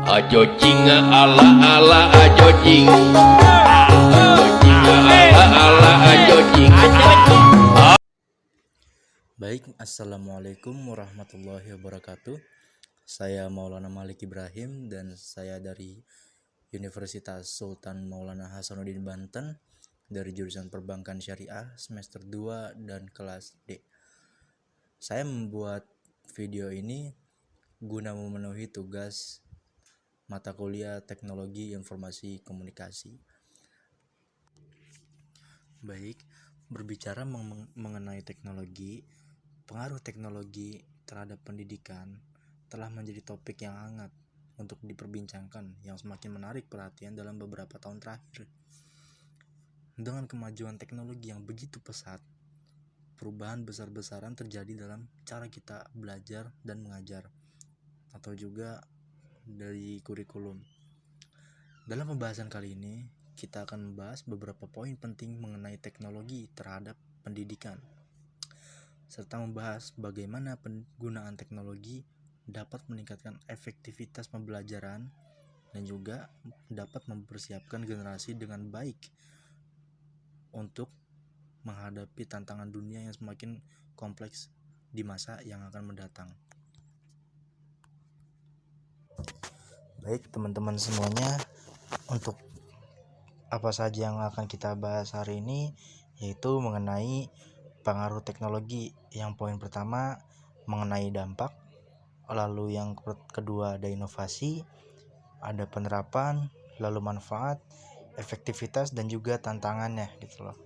Ajo cing ala ala ajo cing. Ajo cing ala ala ajo cing. Baik, Assalamualaikum warahmatullahi wabarakatuh. Saya Maulana Malik Ibrahim dan saya dari Universitas Sultan Maulana Hasanuddin Banten dari jurusan Perbankan Syariah semester 2 dan kelas D. Saya membuat video ini guna memenuhi tugas mata kuliah Teknologi Informasi Komunikasi. Baik, berbicara mengenai teknologi, pengaruh teknologi terhadap pendidikan telah menjadi topik yang hangat untuk diperbincangkan yang semakin menarik perhatian dalam beberapa tahun terakhir. Dengan kemajuan teknologi yang begitu pesat, perubahan besar-besaran terjadi dalam cara kita belajar dan mengajar, atau juga dari kurikulum. Dalam pembahasan kali ini, kita akan membahas beberapa poin penting mengenai teknologi terhadap pendidikan, serta membahas bagaimana penggunaan teknologi dapat meningkatkan efektivitas pembelajaran dan juga dapat mempersiapkan generasi dengan baik untuk menghadapi tantangan dunia yang semakin kompleks di masa yang akan mendatang. Baik teman-teman semuanya, untuk apa saja yang akan kita bahas hari ini yaitu mengenai pengaruh teknologi. Yang poin pertama mengenai dampak, lalu yang kedua ada inovasi, ada penerapan, lalu manfaat, efektivitas dan juga tantangannya gitu loh.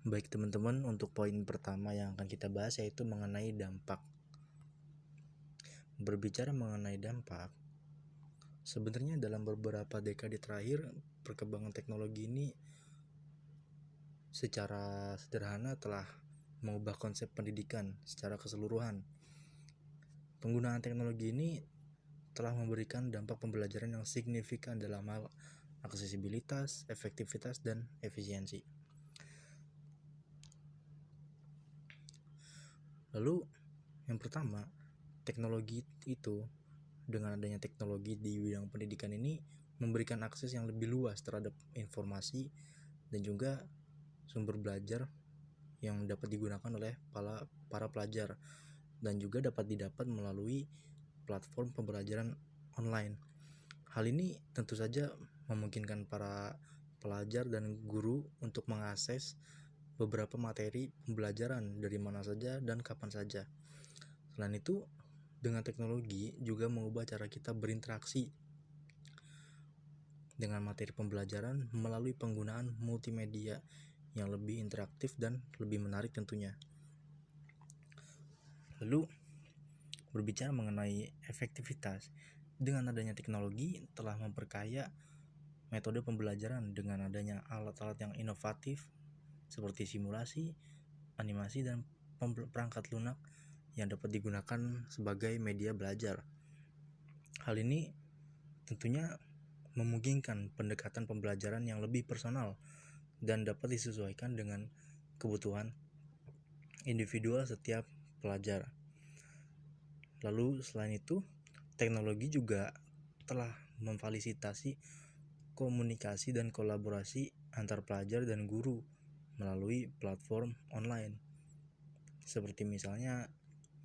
Baik teman-teman, untuk poin pertama yang akan kita bahas yaitu mengenai dampak. Berbicara mengenai dampak, sebenarnya dalam beberapa dekade terakhir perkembangan teknologi ini secara sederhana telah mengubah konsep pendidikan secara keseluruhan. Penggunaan teknologi ini telah memberikan dampak pembelajaran yang signifikan dalam hal aksesibilitas, efektivitas, dan efisiensi. Lalu yang pertama, teknologi itu, dengan adanya teknologi di bidang pendidikan ini memberikan akses yang lebih luas terhadap informasi dan juga sumber belajar yang dapat digunakan oleh para pelajar dan juga dapat didapat melalui platform pembelajaran online. Hal ini tentu saja memungkinkan para pelajar dan guru untuk mengakses beberapa materi pembelajaran dari mana saja dan kapan saja. Selain itu, dengan teknologi juga mengubah cara kita berinteraksi dengan materi pembelajaran melalui penggunaan multimedia yang lebih interaktif dan lebih menarik tentunya. Lalu, berbicara mengenai efektivitas, dengan adanya teknologi telah memperkaya metode pembelajaran dengan adanya alat-alat yang inovatif seperti simulasi, animasi, dan perangkat lunak yang dapat digunakan sebagai media belajar. Hal ini tentunya memungkinkan pendekatan pembelajaran yang lebih personal dan dapat disesuaikan dengan kebutuhan individual setiap pelajar. Lalu selain itu, teknologi juga telah memfasilitasi komunikasi dan kolaborasi antar pelajar dan guru melalui platform online. Seperti misalnya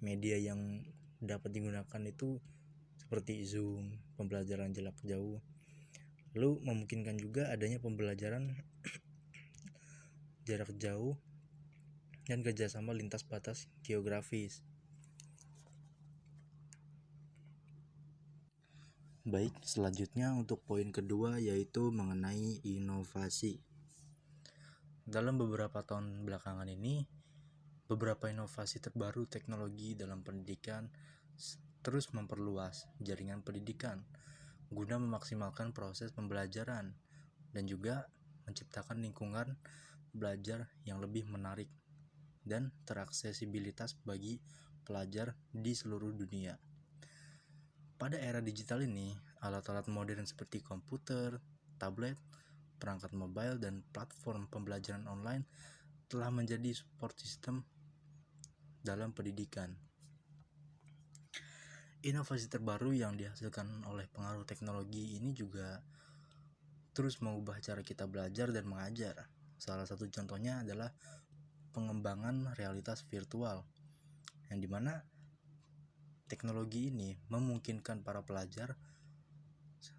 media yang dapat digunakan itu seperti Zoom, pembelajaran jarak jauh. Lalu memungkinkan juga adanya pembelajaran jarak jauh dan kerjasama lintas batas geografis. Baik, selanjutnya untuk poin kedua yaitu mengenai inovasi. Dalam beberapa tahun belakangan ini, beberapa inovasi terbaru teknologi dalam pendidikan terus memperluas jaringan pendidikan guna memaksimalkan proses pembelajaran dan juga menciptakan lingkungan belajar yang lebih menarik dan teraksesibilitas bagi pelajar di seluruh dunia. Pada era digital ini, alat-alat modern seperti komputer, tablet, perangkat mobile, dan platform pembelajaran online telah menjadi support system dalam pendidikan. Inovasi terbaru yang dihasilkan oleh pengaruh teknologi ini juga terus mengubah cara kita belajar dan mengajar. Salah satu contohnya adalah pengembangan realitas virtual, yang dimana teknologi ini memungkinkan para pelajar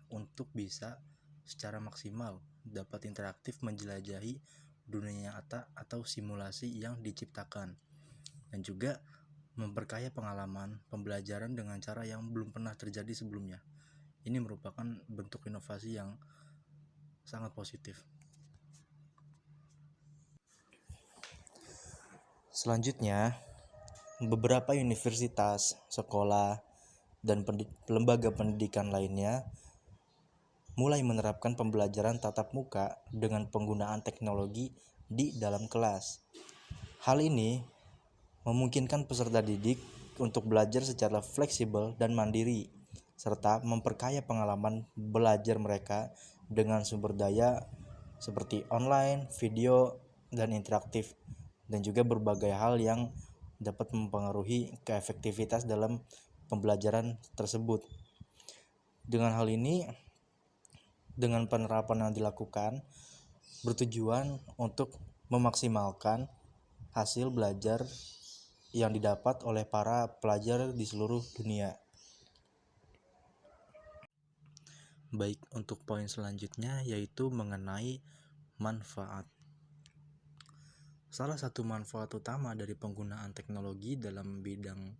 untuk bisa secara maksimal dapat interaktif menjelajahi dunia nyata atau simulasi yang diciptakan, dan juga memperkaya pengalaman pembelajaran dengan cara yang belum pernah terjadi sebelumnya. Ini merupakan bentuk inovasi yang sangat positif. Selanjutnya, beberapa universitas, sekolah, dan lembaga pendidikan lainnya mulai menerapkan pembelajaran tatap muka dengan penggunaan teknologi di dalam kelas. Hal ini memungkinkan peserta didik untuk belajar secara fleksibel dan mandiri, serta memperkaya pengalaman belajar mereka dengan sumber daya seperti online, video, dan interaktif, dan juga berbagai hal yang dapat mempengaruhi keefektivitas dalam pembelajaran tersebut. Dengan hal ini, dengan penerapan yang dilakukan, bertujuan untuk memaksimalkan hasil belajar yang didapat oleh para pelajar di seluruh dunia. Baik, untuk poin selanjutnya yaitu mengenai manfaat. Salah satu manfaat utama dari penggunaan teknologi dalam bidang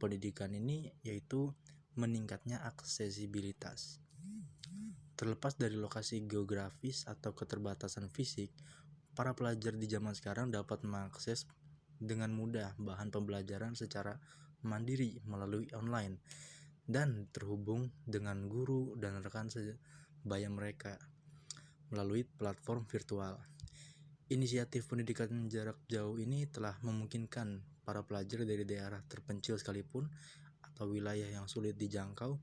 pendidikan ini yaitu meningkatnya aksesibilitas. Terlepas dari lokasi geografis atau keterbatasan fisik, para pelajar di zaman sekarang dapat mengakses dengan mudah bahan pembelajaran secara mandiri melalui online dan terhubung dengan guru dan rekan sebaya mereka melalui platform virtual. Inisiatif pendidikan jarak jauh ini telah memungkinkan para pelajar dari daerah terpencil sekalipun atau wilayah yang sulit dijangkau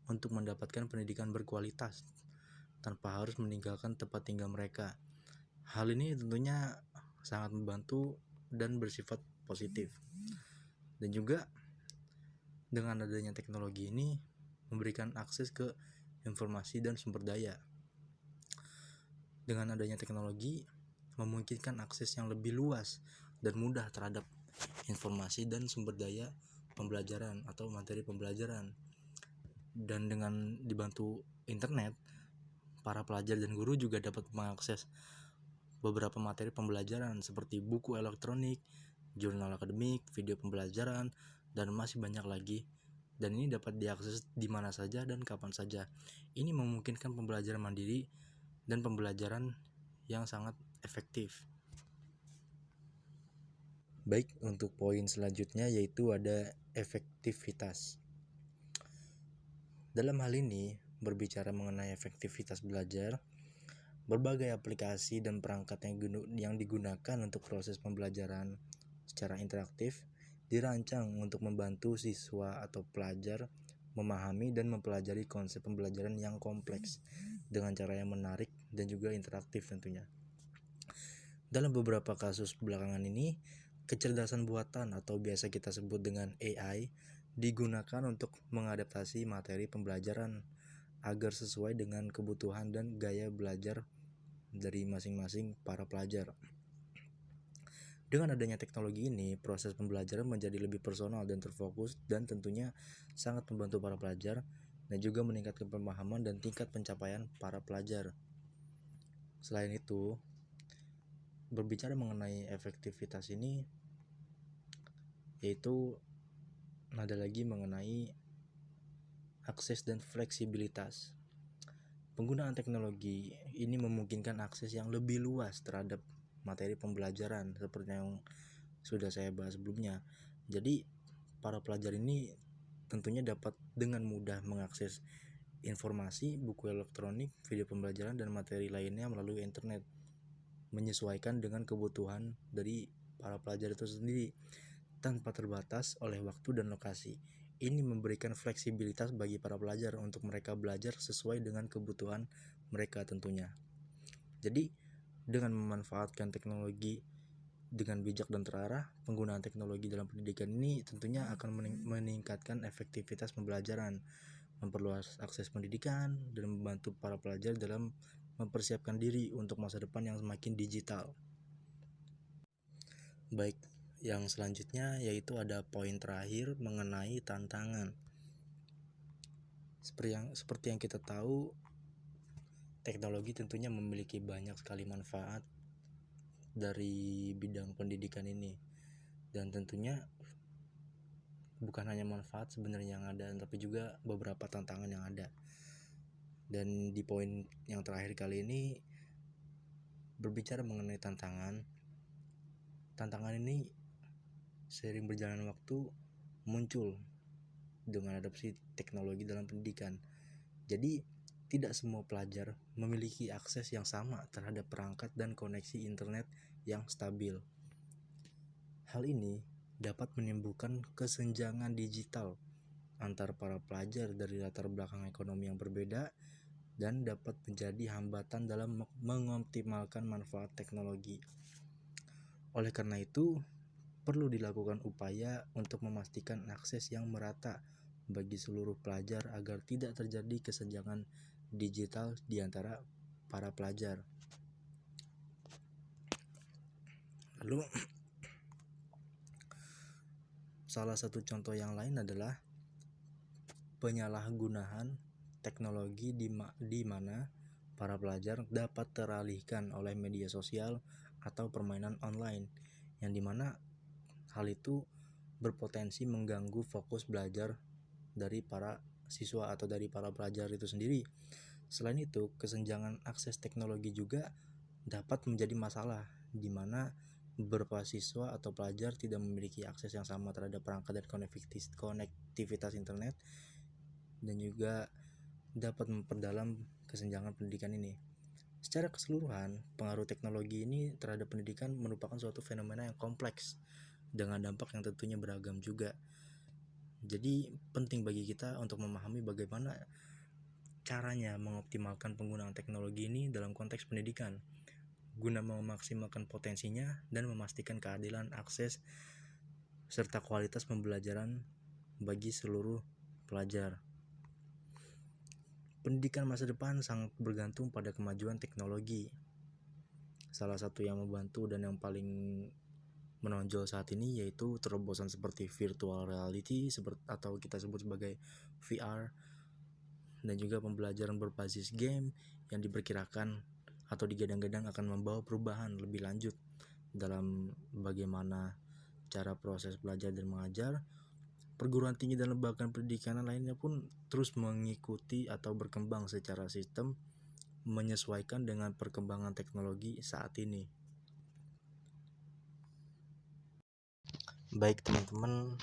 untuk mendapatkan pendidikan berkualitas tanpa harus meninggalkan tempat tinggal mereka. Hal ini tentunya sangat membantu dan bersifat positif. Dan juga dengan adanya teknologi ini memberikan akses ke informasi dan sumber daya. Dengan adanya teknologi memungkinkan akses yang lebih luas dan mudah terhadap informasi dan sumber daya pembelajaran atau materi pembelajaran. Dan dengan dibantu internet, para pelajar dan guru juga dapat mengakses beberapa materi pembelajaran seperti buku elektronik, jurnal akademik, video pembelajaran, dan masih banyak lagi. Dan ini dapat diakses di mana saja dan kapan saja. Ini memungkinkan pembelajaran mandiri dan pembelajaran yang sangat efektif. Baik, untuk poin selanjutnya yaitu ada efektivitas. Dalam hal ini, berbicara mengenai efektivitas belajar, berbagai aplikasi dan perangkat yang digunakan untuk proses pembelajaran secara interaktif dirancang untuk membantu siswa atau pelajar memahami dan mempelajari konsep pembelajaran yang kompleks dengan cara yang menarik dan juga interaktif tentunya. Dalam beberapa kasus belakangan ini, kecerdasan buatan atau biasa kita sebut dengan AI digunakan untuk mengadaptasi materi pembelajaran agar sesuai dengan kebutuhan dan gaya belajar dari masing-masing para pelajar. Dengan adanya teknologi ini, proses pembelajaran menjadi lebih personal dan terfokus, dan tentunya sangat membantu para pelajar dan juga meningkatkan pemahaman dan tingkat pencapaian para pelajar. Selain itu, berbicara mengenai efektivitas ini, yaitu ada lagi mengenai akses dan fleksibilitas. Penggunaan teknologi ini memungkinkan akses yang lebih luas terhadap materi pembelajaran seperti yang sudah saya bahas sebelumnya. Jadi para pelajar ini tentunya dapat dengan mudah mengakses informasi, buku elektronik, video pembelajaran, dan materi lainnya melalui internet, menyesuaikan dengan kebutuhan dari para pelajar itu sendiri tanpa terbatas oleh waktu dan lokasi. Ini memberikan fleksibilitas bagi para pelajar untuk mereka belajar sesuai dengan kebutuhan mereka tentunya. Jadi dengan memanfaatkan teknologi Dengan bijak dan terarah, penggunaan teknologi dalam pendidikan ini tentunya akan meningkatkan efektivitas pembelajaran, memperluas akses pendidikan, dan membantu para pelajar dalam mempersiapkan diri untuk masa depan yang semakin digital. Baik, yang selanjutnya yaitu ada poin terakhir mengenai tantangan. Seperti yang kita tahu, teknologi tentunya memiliki banyak sekali manfaat dari bidang pendidikan ini, dan tentunya bukan hanya manfaat sebenarnya yang ada, tapi juga beberapa tantangan yang ada. Dan di poin yang terakhir kali ini berbicara mengenai tantangan ini seiring berjalan waktu muncul dengan adopsi teknologi dalam pendidikan. Jadi tidak semua pelajar memiliki akses yang sama terhadap perangkat dan koneksi internet yang stabil. Hal ini dapat menimbulkan kesenjangan digital antar para pelajar dari latar belakang ekonomi yang berbeda dan dapat menjadi hambatan dalam mengoptimalkan manfaat teknologi. Oleh karena itu, perlu dilakukan upaya untuk memastikan akses yang merata bagi seluruh pelajar agar tidak terjadi kesenjangan digital di antara para pelajar. Lalu salah satu contoh yang lain adalah penyalahgunaan teknologi di mana para pelajar dapat teralihkan oleh media sosial atau permainan online, yang dimana hal itu berpotensi mengganggu fokus belajar dari para siswa atau dari para pelajar itu sendiri. Selain itu, kesenjangan akses teknologi juga dapat menjadi masalah, di mana beberapa siswa atau pelajar tidak memiliki akses yang sama terhadap perangkat dan konektivitas internet, dan juga dapat memperdalam kesenjangan pendidikan ini. Secara keseluruhan, pengaruh teknologi ini terhadap pendidikan merupakan suatu fenomena yang kompleks dengan dampak yang tentunya beragam juga. Jadi penting bagi kita untuk memahami bagaimana caranya mengoptimalkan penggunaan teknologi ini dalam konteks pendidikan guna memaksimalkan potensinya dan memastikan keadilan akses serta kualitas pembelajaran bagi seluruh pelajar. Pendidikan masa depan sangat bergantung pada kemajuan teknologi. Salah satu yang membantu dan yang paling menonjol saat ini yaitu terobosan seperti virtual reality atau kita sebut sebagai VR, dan juga pembelajaran berbasis game yang diperkirakan atau digadang-gadang akan membawa perubahan lebih lanjut dalam bagaimana cara proses belajar dan mengajar. Perguruan tinggi dan lembaga pendidikan lainnya pun terus mengikuti atau berkembang secara sistem menyesuaikan dengan perkembangan teknologi saat ini. Baik teman-teman,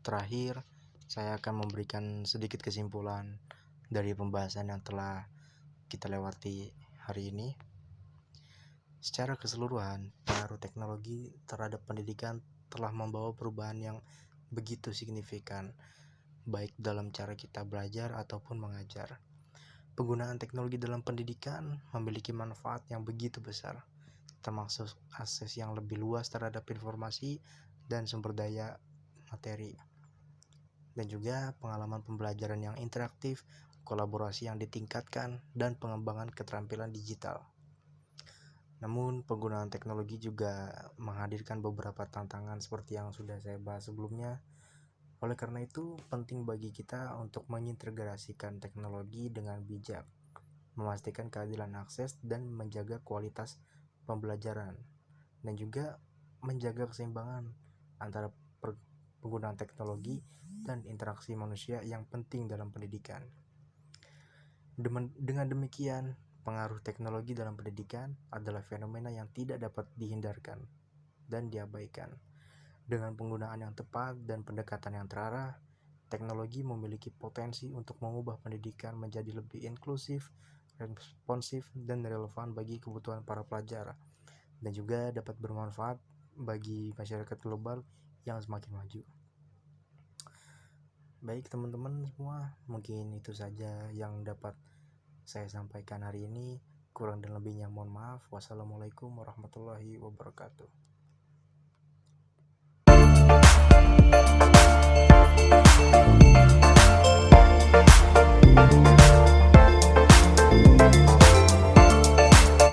terakhir saya akan memberikan sedikit kesimpulan dari pembahasan yang telah kita lewati hari ini. Secara keseluruhan, pengaruh teknologi terhadap pendidikan telah membawa perubahan yang begitu signifikan, baik dalam cara kita belajar ataupun mengajar. Penggunaan teknologi dalam pendidikan memiliki manfaat yang begitu besar, termasuk akses yang lebih luas terhadap informasi dan sumber daya materi, dan juga pengalaman pembelajaran yang interaktif, kolaborasi yang ditingkatkan, dan pengembangan keterampilan digital. Namun, penggunaan teknologi juga menghadirkan beberapa tantangan seperti yang sudah saya bahas sebelumnya. Oleh karena itu, penting bagi kita untuk mengintegrasikan teknologi dengan bijak, memastikan keadilan akses dan menjaga kualitas pembelajaran, dan juga menjaga keseimbangan antara penggunaan teknologi dan interaksi manusia yang penting dalam pendidikan. Dengan demikian, pengaruh teknologi dalam pendidikan adalah fenomena yang tidak dapat dihindarkan dan diabaikan. Dengan penggunaan yang tepat dan pendekatan yang terarah, teknologi memiliki potensi untuk mengubah pendidikan menjadi lebih inklusif, responsif, dan relevan bagi kebutuhan para pelajar, dan juga dapat bermanfaat bagi masyarakat global yang semakin maju. Baik teman-teman semua, mungkin itu saja yang dapat saya sampaikan hari ini. Kurang dan lebihnya mohon maaf. Wassalamualaikum warahmatullahi wabarakatuh.